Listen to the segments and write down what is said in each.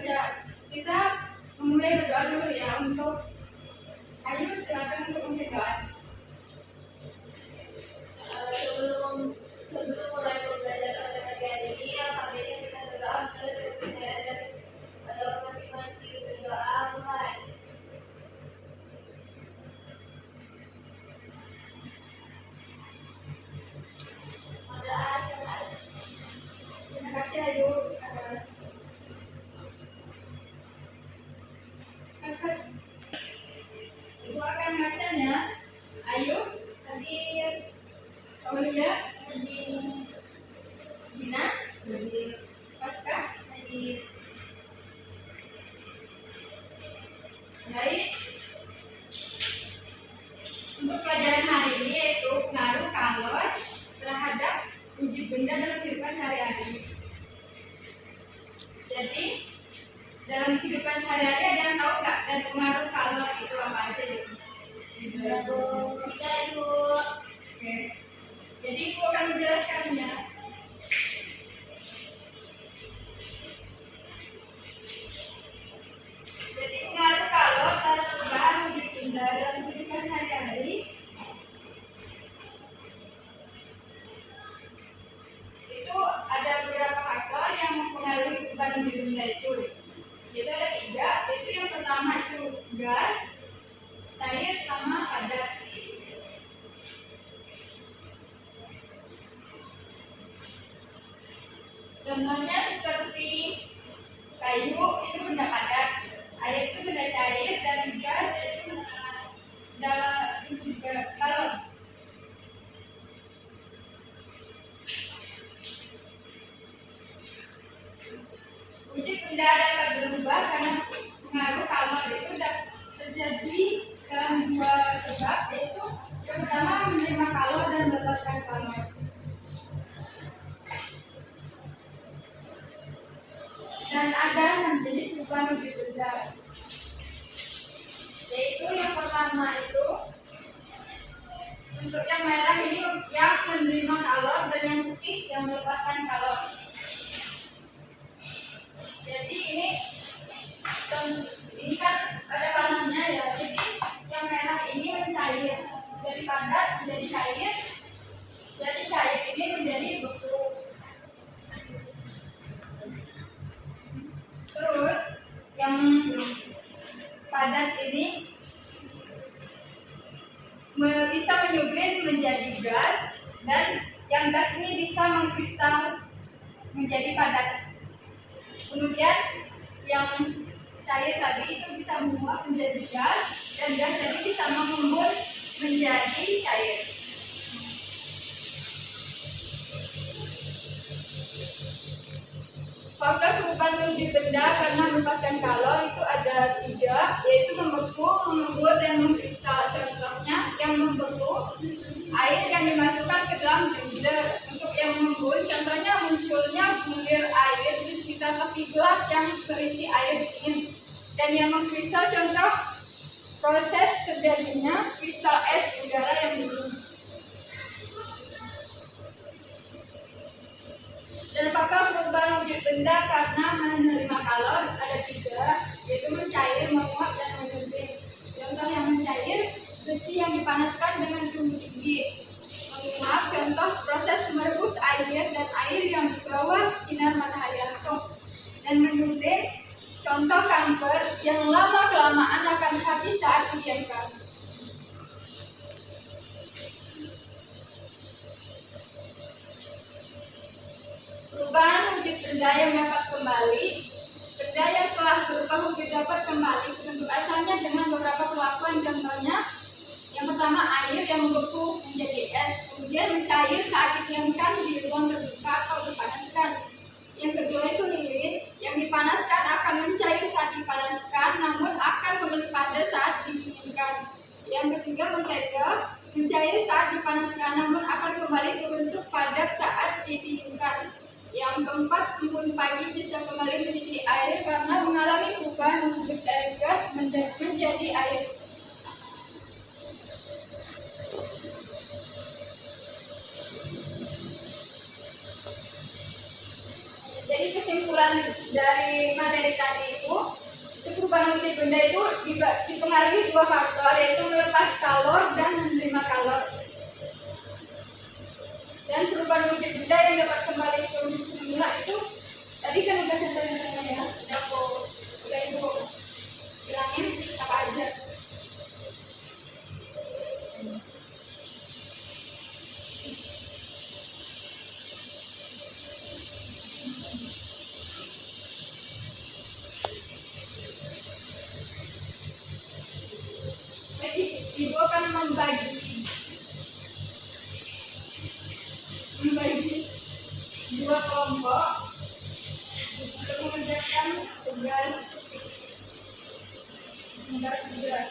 baca, kita memulai berdoa dulu ya untuk Ayu, silakan untuk berdoa. Sebelum mulai pembelajaran pada pagi hari ini, alhamdulillah kita berdoa supaya saya dan masing-masing berdoa mulai. Terima kasih Ayu atas Ibu akan bacanya. Ayu hadir, Aulia hadir, Dina hadir, Pasca hadir. Baik, untuk pelajaran hari ini yaitu pengaruh kalor terhadap wujud benda dalam kehidupan sehari-hari. Jadi dalam kehidupan sehari-hari ada yang tahu nggak dan pengaruh kalor itu apa aja gitu? Bisa Ibu. Oke. Jadi Ibu akan menjelaskannya. Jadi pengaruh kalor terhadap perubahan wujud benda dalam kehidupan sehari-hari itu ada beberapa faktor yang mempengaruhi perubahan wujud benda itu. Yaitu ada 3, yaitu yang pertama itu gas, cair, sama padat. Contohnya seperti kayu itu benda padat, air itu benda cair, dan gas itu juga galon. Wujud benda dapat berubah karena pengaruh kalor itu terjadi dalam 2 sebab, yaitu yang pertama menerima kalor dan melepaskan kalor. Dan ada 6 jenis perubahan wujud benda, yaitu yang pertama itu untuk yang merah ini yang menerima kalor dan yang putih yang melepaskan kalor. Jadi ini kan ada warnanya ya. Jadi yang merah ini mencair, dari padat menjadi cair, jadi cair ini menjadi beku. Terus yang padat ini bisa menyublim menjadi gas, dan yang gas ini bisa mengkristal menjadi padat. Kemudian yang cair tadi itu bisa menguap menjadi gas, dan gas tadi bisa mengembun menjadi cair. Faktor perubahan wujud benda karena melepaskan kalor itu ada 3, yaitu membeku, mengembun, dan mengkristal. Contohnya yang membeku, air yang dimasukkan ke dalam freezer. Untuk yang mengembun, contohnya munculnya bulir air di sekitar tepi gelas yang berisi air dingin. Dan yang mengkristal, contoh proses terjadinya kristal es di udara yang dingin. Dan faktor perubahan wujud benda karena menerima kalor ada 3, yaitu mencair, menguap, dan menyublim. Contoh yang mencair, besi yang dipanaskan dengan suhu tinggi. Menguap, contoh proses merebus air dan air yang di bawah sinar matahari langsung. Dan menyublim, contoh kamfer yang lama-kelamaan akan habis saat didiamkan. Perubahan wujud benda yang dapat kembali. Benda yang telah berubah wujud dapat kembali ke bentuk asalnya dengan beberapa perlakuan. Contohnya, yang pertama air yang membeku menjadi es, kemudian mencair saat didiamkan di ruang terbuka atau dipanaskan. Yang kedua itu lilin yang dipanaskan akan mencair saat dipanaskan, namun akan kembali padat saat didinginkan. Yang ketiga mentega mencair saat dipanaskan, namun akan kembali ke bentuk padat saat didinginkan. Yang keempat, embun pagi bisa kembali menjadi air karena mengalami perubahan wujud dari gas menjadi air. dari materi tadi itu perubahan wujud benda itu dipengaruhi dua faktor, yaitu melepas kalor dan menerima kalor. Dan perubahan wujud benda yang dapat kembali ke wujud semula itu tadi kan udah contohnya ya, udah ibu bilangin apa aja. Jadi ibu akan membagi dua kelompok untuk mengerjakan tugas tugas.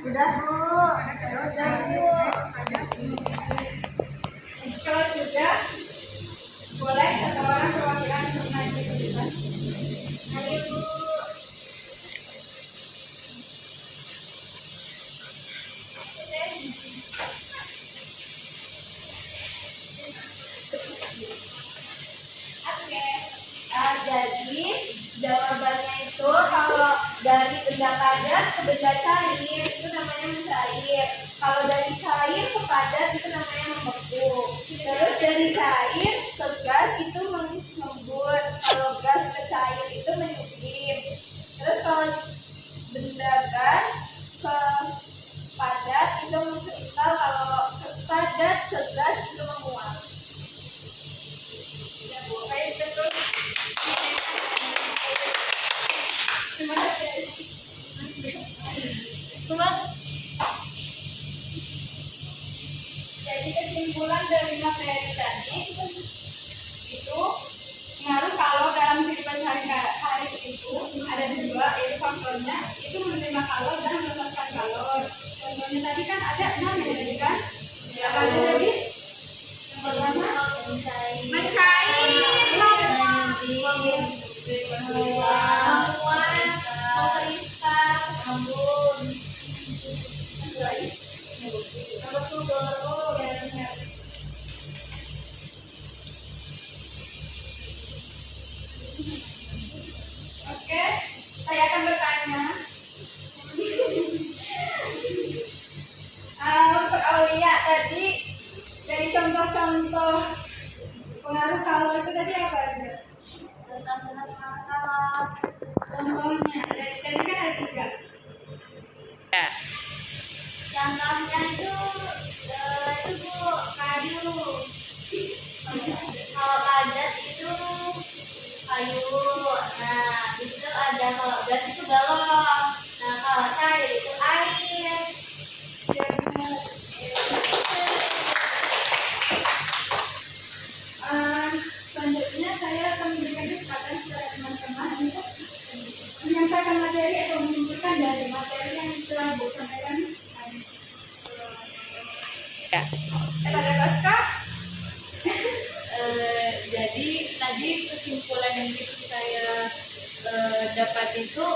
Udah Bu. Kalau sudah, boleh satu orang perwakilan untuk naik ke depan. Ayo Bu. Oke. Jadi jawabannya itu kalau dari benda padat ke benda cair itu namanya mencair. Kalau dari cair ke padat itu namanya membeku. Terus dari cair ke gas itu mengembun. Kalau gas ke cair itu menyublim. Terus kalau benda gas ke padat itu mengkristal. Kalau ke padat ke gas itu menguap. Ya Bu, baik betul. Terima kasih. Jadi kesimpulan dari materi tadi itu pengaruh kalor dalam kehidupan sehari-hari itu ada dua, yaitu faktornya itu menerima kalor dan melepaskan kalor. Contohnya tadi kan ada 6 ya tadi kan? Apa aja tadi? Yang pertama mencair, Oke, saya akan bertanya. Untuk Aulia tadi dari contoh-contoh pengaruh kalor itu tadi apa aja? Contohnya dari tadi kan ada 3. Contohnya itu Bu, kayu. Kalau padat itu kayu. Nah, di situ ada kalau gas itu galon. Nah, kalau cair itu air. Selanjutnya saya akan memberikan kesempatan kepada teman-teman untuk menyampaikan materi atau menyimpulkan dari materi yang telah Bu sampaikan. Ada Kaska? Jadi tadi kesimpulan yang bisa saya dapat itu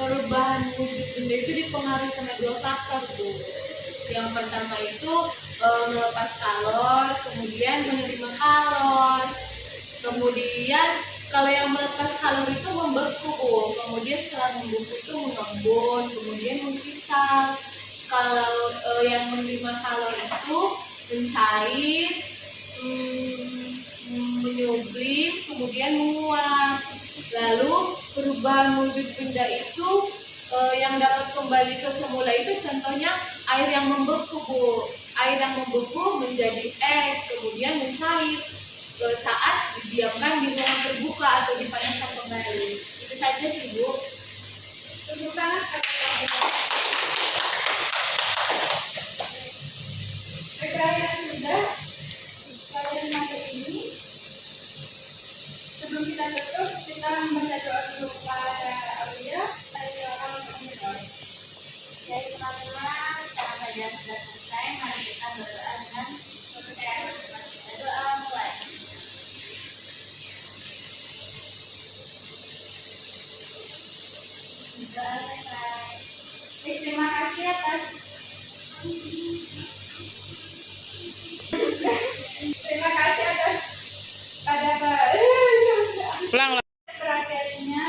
perubahan wujud benda itu dipengaruhi sama 2 faktor Bu. Yang pertama itu melepas kalor, kemudian menerima kalor. Kemudian kalau yang melepas kalor itu membeku Bu. Kemudian setelah membeku itu mengembun, kemudian mengkristal. Kalau yang menerima kalor itu mencair, menyublim, kemudian menguap. Lalu perubahan wujud benda itu yang dapat kembali ke semula itu contohnya air yang membeku Bu. Air yang membeku menjadi es, kemudian mencair saat didiamkan di ruangan terbuka atau dipanaskan kembali. Itu saja sih Bu. Sudah selesai. Terima kasih atas terima kasih atas pada Ulang. perhatiannya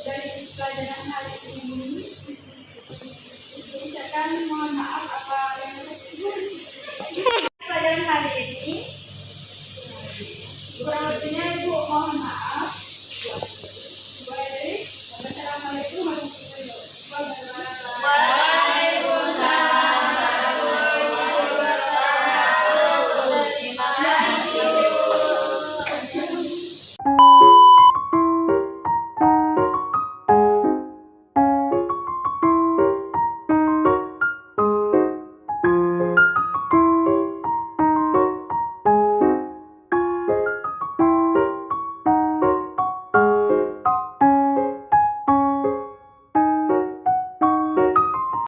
dari pelajaran kali ini. Ucapkan mohon maaf apa yang pelajaran kali ini kurang lebihnya ibu mohon maaf. Baik, wassalamualaikum